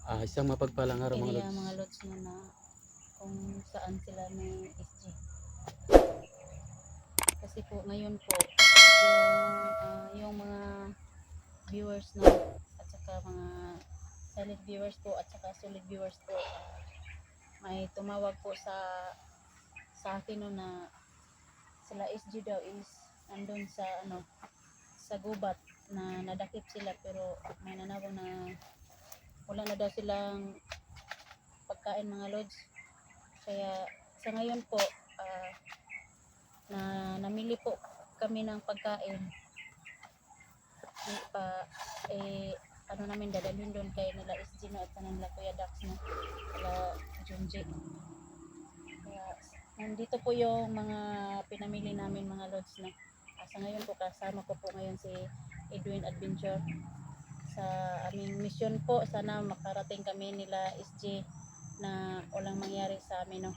Isang mapagpalang araw mga area lods. mga lods mo na kung saan sila may SG. Kasi po ngayon po yung mga viewers na at saka mga silent viewers po at saka solid viewers po, may tumawag po sa akin no, na sila SG daw is nandun sa sa gubat na nadakip sila, pero may nanawag na wala na daw silang pagkain mga lods. Kaya sa ngayon po, na namili po kami ng pagkain. Ano namin dadalhin doon kay nila SG no, at nila Kuya Dax no, nila Junji. Kaya nandito po yung mga pinamili namin mga lods na sa ngayon po kasama ko po ngayon si Edwin Adventure sa aming mission po. Sana makarating kami nila SG na walang mangyari sa amin no.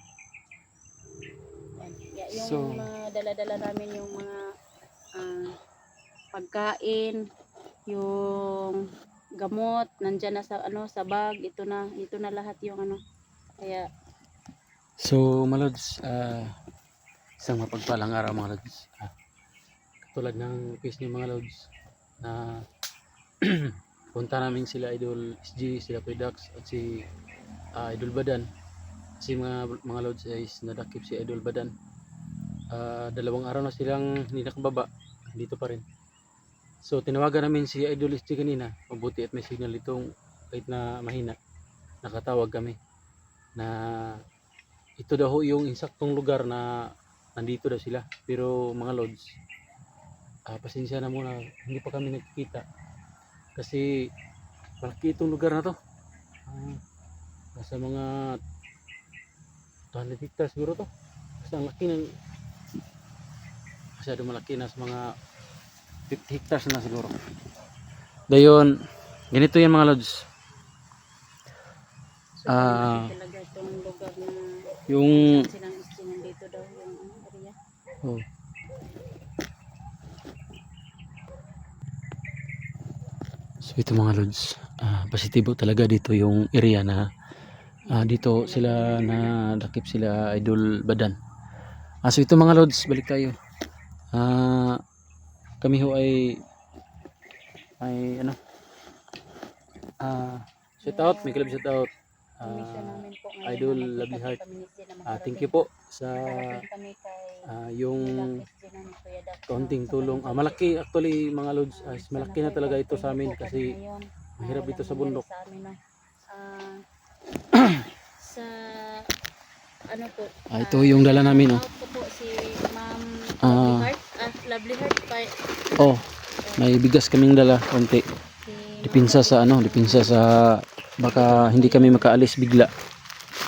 Yan. Yung mga dala-dala namin yung mga pagkain, yung gamot nandiyan na sa sa bag. Ito na lahat yung kaya So mga lods, isang mapagpalang araw mga lods. Katulad ng case niyo mga lods na punta namin sila Idol SG, sila Pedax at si Idol Badan. Kasi mga lods is nadakip si Idol Badan. 2 araw na silang hindi nakababa, dito pa rin. So tinawagan namin si Idol SG kanina, mabuti at may signal itong kahit na mahina, nakatawag kami na ito daw yung insaktong lugar na nandito daw sila. Pero mga lods, pasensya na muna, hindi pa kami nakikita kasi malaki itong lugar na to. Nasa mga 200 hectares siguro to. Kasi ang laki ng masyado malaki, na sa mga 50 hectares na siguro. Dayon, ganito yan mga lods. talaga itong lugar na Yung silang SG nandito daw yung area. So ito mga lods, positibo talaga dito yung area na dito sila na dakip sila Idol Badan. So ito mga lods, balik tayo. Kami ho ay shout out, may club shout out. Mission namin po ngayon Idol na Lovely magkita Heart. kami ni SG na makarating. Thank you po sa Makarating kami kay yung SG na ni Kuya Dax, kaunting sa tulong. Junji. Malaki actually mga lods, malaki Sana na po talaga ito ipag-pray sa amin po kami kasi ngayon na mahirap dito walang sa mangyari bundok. sa amin, no? Sa po, Ito yung dala namin, shout out ko po si Ma'am Lovely Heart. Lovely Heart kay may bigas kaming dala konti. si Dipinsa sa dipinsa sa baka hindi kami makaalis bigla.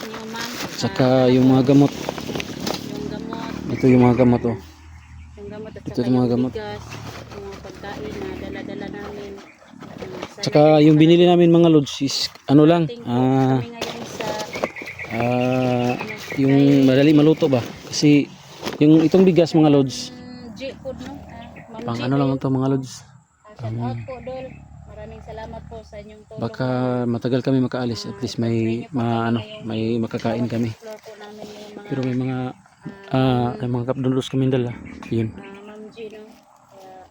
yung ma'am, Saka yung mga gamot. yung gamot, Ito yung mga gamot yung gamot at Ito saka yung mga yung gamot. bigas, yung mga pagkain na dala-dala namin. Sana Saka po yung binili makarating. namin mga lods is lang Parating po kami ngayon sa yung madali maluto ba kasi yung itong bigas mga lods G food, no? Ma'am pang G lang Dol. ito mga lods. Shout out po Dol. Maraming salamat po sa inyong tulong. Baka matagal kami makaalis, at least may may makakain kami. Explore po namin yung mga Pero may mga kapdulos kami dala. Yun. Ma'am G, no? Kaya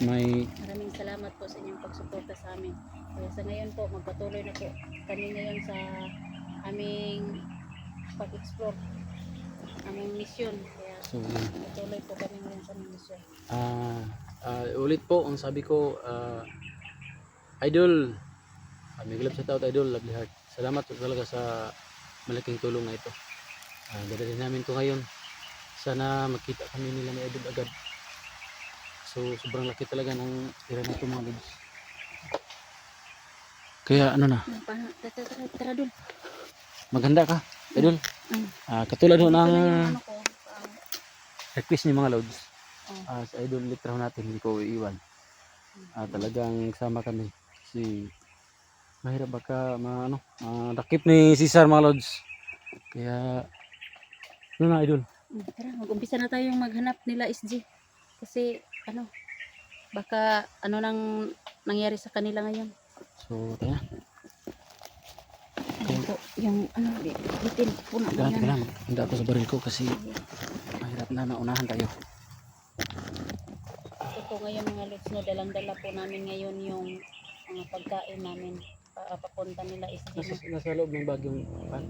May maraming salamat po sa inyong pagsuporta sa amin. Kaya sa ngayon po, magpatuloy na po kami ngayon sa aming pag-explore, aming mission. Kaya patuloy po kami ngayon sa aming mission. ulit po ang sabi ko, Idol, may glove sa tawad Idol Lovely Heart. Salamat po talaga sa malaking tulong na ito. Dadalhin namin to ngayon. Sana makita kami nila ni Idol agad. So sobrang laki talaga ng tira na ito mga lods. Kaya Tara Dol. Maganda ka Idol. Katulad ng request ni mga lods. Sa Idol litra natin, hindi ko iiwan. Talagang sama kami kasi mahirap baka dakip ni Cesar mga lods. Kaya na Idol. Tara, mag-umpisa na tayong maghanap nila SG. Kasi baka nang nangyari sa kanila ngayon. So tayo na. po yung ano, bitin po na Teka lang, teka yan. lang. Handa ako sa baril ko kasi mahirap na naunahan tayo. Ito po ngayon mga lods, no, dalang-dala po namin ngayon yung mga pagkain namin. Papunta nila SG. Nasa loob ng bag yung pan.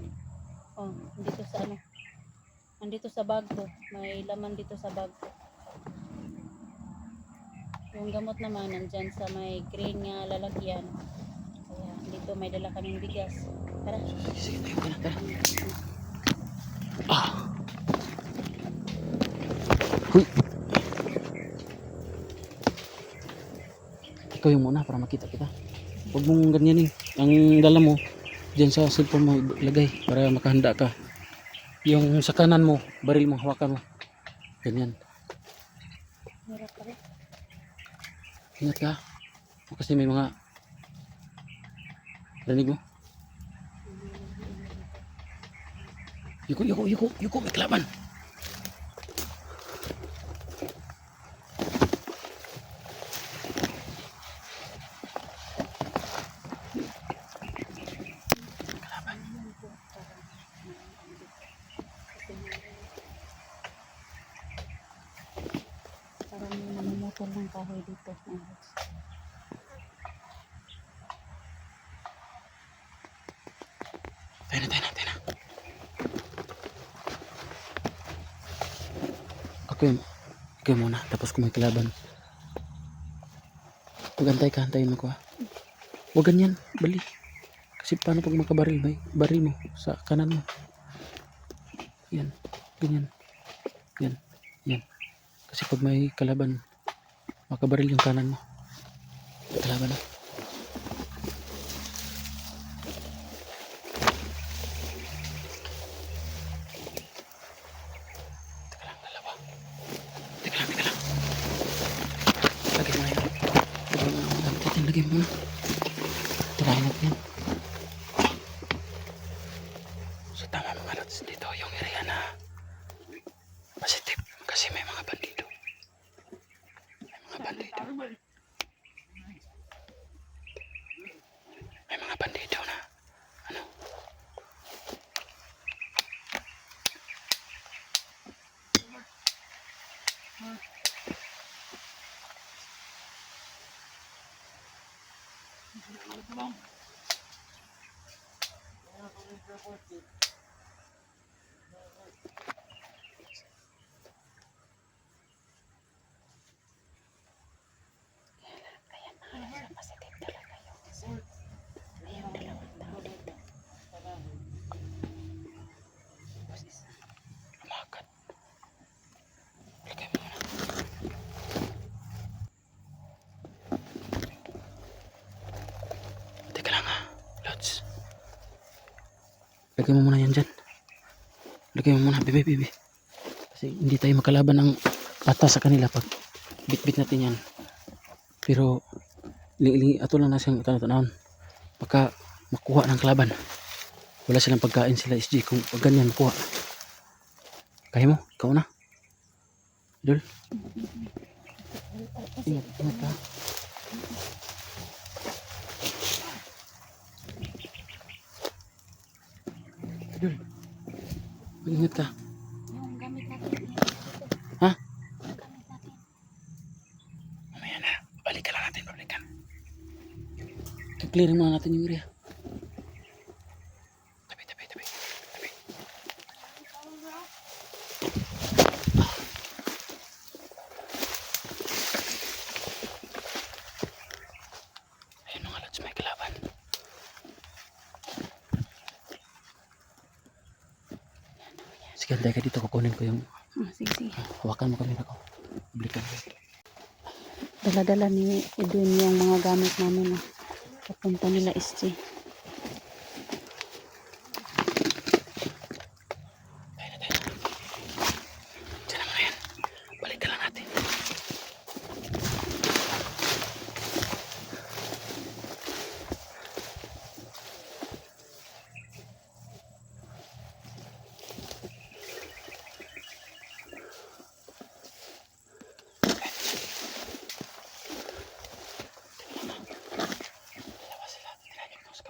Oh, dito sa ano. Nandito sa bag ko. May laman dito sa bag ko. Yung gamot naman nandyan sa may green nga lalagyan. Kaya dito may dala kaming bigas. Tara. Sige, tayo ka na, tara. Ah! Huy! Ikaw yung muna para makita kita. Huwag mong ganyan eh. Ang dala mo, dyan sa cellphone mo ilagay para makahanda ka. Yung sa kanan mo, baril mo, hawakan mo. Ganyan. Hirap pa rin. Ingat ka. Kasi may mga rinig mo. Yuko, yuko, yuko, yuko, may kalaban. Parang may namumutol ng kahoy dito. Mga lods. Tayo na, tayo na, tayo na. Ikaw muna, tapos kung may kalaban. Pagantay ka, hantayin mo ko ha. Huwag ganyan, bali. Kasi paano pag makabaril, may baril mo sa kanan mo. Yan, ganyan. Yan, yan. Kasi pag may kalaban, makabaril yung kanan mo. Kalaban na. Teka lang, dalawa. Teka lang, teka lang. Lagay mo na yan. Lagay mo na. Tirahin natin yan. So tama mga lods, dito yung area na positive kasi may mga bandido. May mga bandido. May mga bandido na ano. Positive talaga yung dalawang tao dito. Lumakat. Lagay mo na. Teka lang ha, Lods. Lagay mo muna yan dyan. Lagay mo muna, bebe, bebe. Kasi hindi tayo makalaban ng patas sa kanila pag bit-bit natin yan. Pero ato lang na siyang tanawin. Baka makuha ng kalaban. Wala silang pagkain sila SG kung pag ganyan makuha. Kaya mo, ikaw na. Idol. Ingat, ingat ka. Idol. Ingat ka. Yung gamit natin. Ha? Yung gamit natin. Mamaya na. Balikan lang natin, balikan. I-clearing muna natin yung area. Tabi, tabi, tabi. Tabi. Ayun mga lods, may kalaban. Sige, hantay ka dito. Kukunin ko yung Sige, sige. hawakan mo kamera ko. Balikan ko. Dala-dala ni Edwin yung mga gamit namin. Papunta nila SG. Diyan na mga yan. Balikan lang natin. Dalawa sila. Tirahin mo sa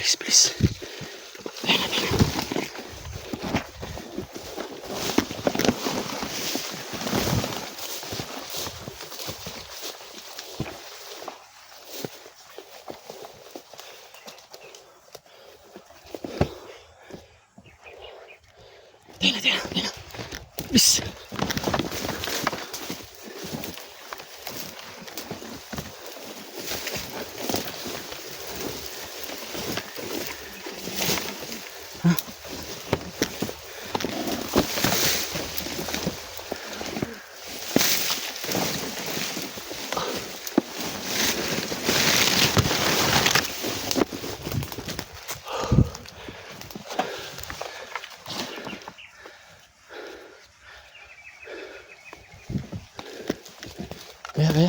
Bilis, bilis. Teka, teka. Teka, teka, teka. Bilis. Kaya.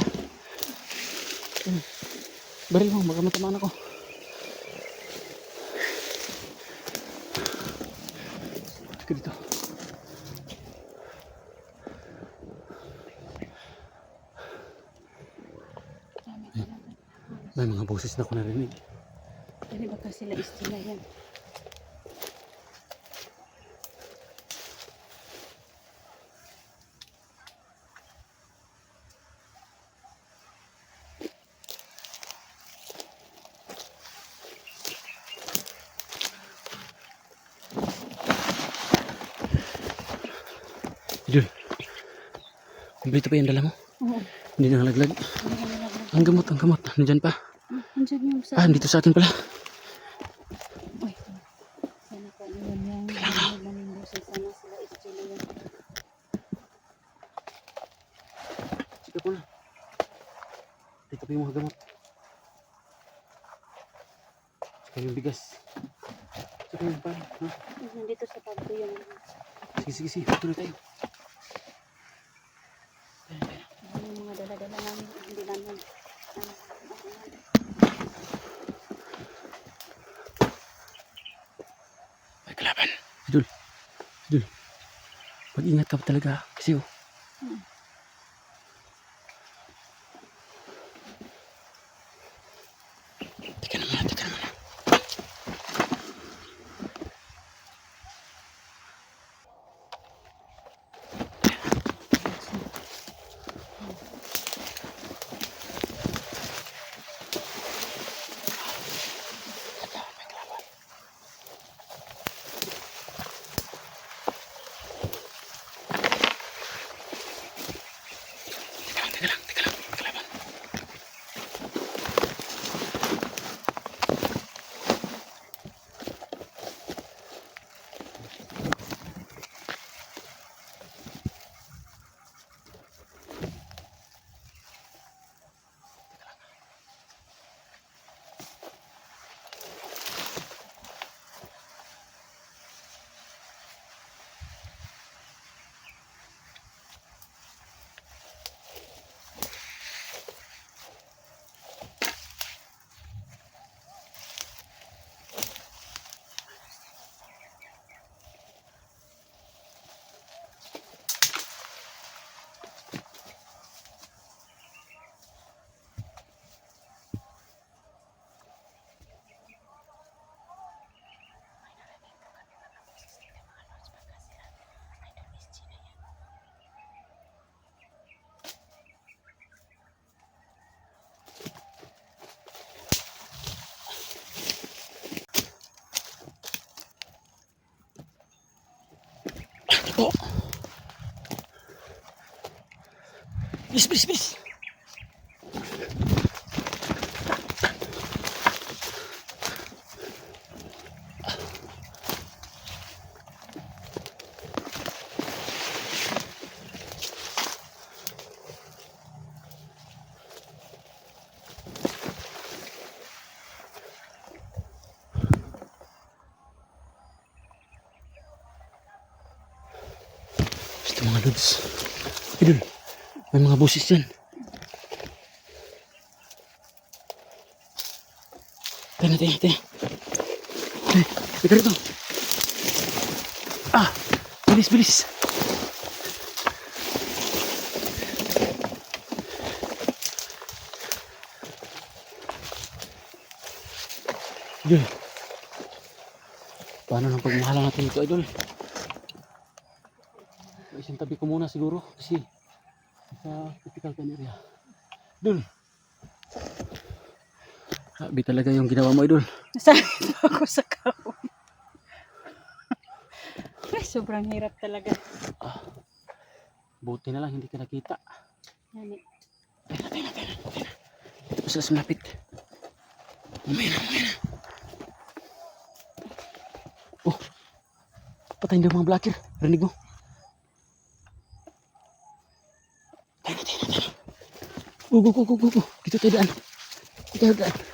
Baril mo, baka matamaan ako. Tika dito. May mga boses na ako narinig. Hindi baka sila istila yan. Idol, kumpleto pa yung dala mo? Oo. Hindi na nalaglag. Ang gamot, ang gamot. Nandyan pa. Andyan yung sa... Ah, dito sa akin pala. Uy. Sana po yun yung maning boses. Sana sila istila yan. Sige po na. Dito pa yung mga gamot. Saka yung bigas. Saka yung pan. Ha? Nandito sa pagko yung... Sige. Tuloy tayo. Yung mga dala-dala namin. Hindi namin... May kalaban. Idol. Mag-ingat ka pa talaga. Kasi oh. Teka na muna. Teka lang. May kalaban. Oh. Bilis. Basta mga lods. Idol, may mga boses dyan. Teka. Teka rito. Ah, bilis. Idol, Paano nang pagmahalan natin ito, idol? Isang tabi ko muna siguro kasi sa critical kan area. Idol! Grabe talaga yung ginawa mo, idol. Nasakit ako sa kahoy. Ay, sobrang hirap talaga. Buti na lang hindi ka nakita. Yani, Ito pa sila sumapit. Mamaya na, mamaya na. Oh! Patayin daw mga blacker. Rinig mo. Tayo na. Go. Dito tayo daan.